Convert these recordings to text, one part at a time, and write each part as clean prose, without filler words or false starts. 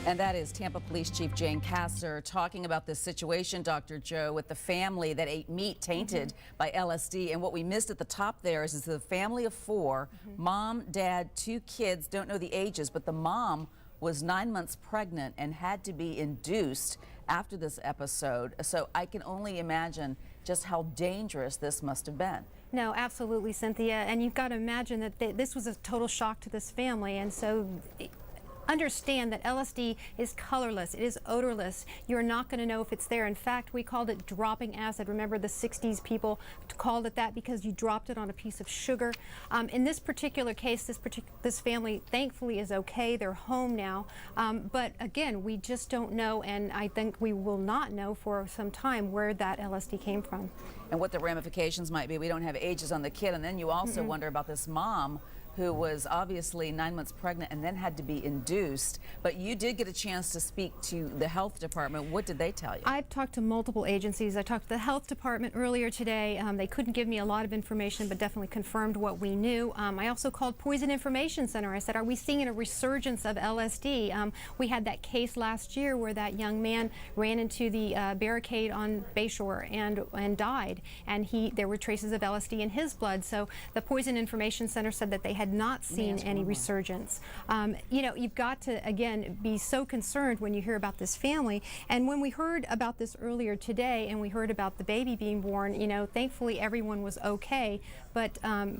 And that is Tampa Police Chief Jane Kasser talking about this situation, Dr. Joe, with the family that ate meat tainted by LSD. And what we missed at the top there is the family of four, mom, dad, two kids, don't know the ages, but the mom was 9 months pregnant and had to be induced after this episode. So I can only imagine just how dangerous this must have been. No, absolutely, Cynthia. And you've got to imagine that this was a total shock to this family. And so understand that LSD is colorless, it is odorless. You're not going to know if it's there. In fact, we called it dropping acid. Remember the 60s people called it that because you dropped it on a piece of sugar. In this particular case, this family thankfully is okay. They're home now. But again, we just don't know, and I think we will not know for some time where that LSD came from. And what the ramifications might be. We don't have ages on the kid. And then you also wonder about this mom who was obviously 9 months pregnant and then had to be induced. But you did get a chance to speak to the health department. What did they tell you? I've talked to multiple agencies. I talked to the health department earlier today. They couldn't give me a lot of information, but definitely confirmed what we knew. I also called Poison Information Center. I said, are we seeing a resurgence of LSD? We had that case last year where that young man ran into the barricade on Bayshore and died. And there were traces of LSD in his blood. So the Poison Information Center said that they had not seen any resurgence. You know, you've got to, again, be so concerned when you hear about this family. And when we heard about this earlier today and we heard about the baby being born, you know, thankfully everyone was okay. But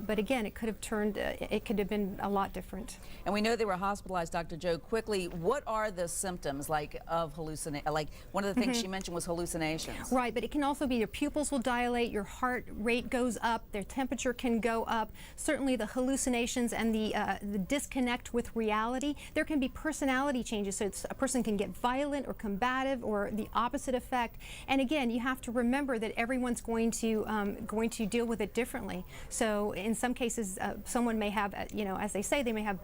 again, it could have been a lot different. And we know they were hospitalized, Dr. Joe. Quickly, what are the symptoms like of hallucination? Like one of the things she mentioned was hallucinations. Right, but it can also be your pupils will dilate, your heart rate goes up, their temperature can go up. Certainly the hallucinations and the disconnect with reality. There can be personality changes, so a person can get violent or combative or the opposite effect. And again, you have to remember that everyone's going to deal with it differently. So in some cases, someone may have, you know, as they say, they may have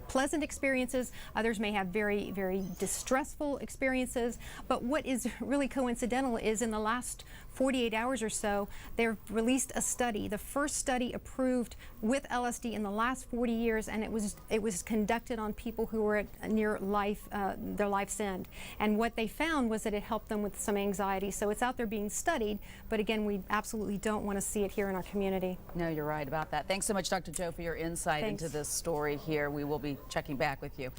pleasant experiences, others may have very, very distressful experiences. But what is really coincidental is in the last 48 hours or so, they've released a study, the first study approved with LSD in the last 40 years, and it was conducted on people who were at near their life's end. And what they found was that it helped them with some anxiety. So it's out there being studied, but again, we absolutely don't want to see it here in our community. No, you're right about that. Thanks so much, Dr. Joe, for your insight into this story here. We will be checking back with you.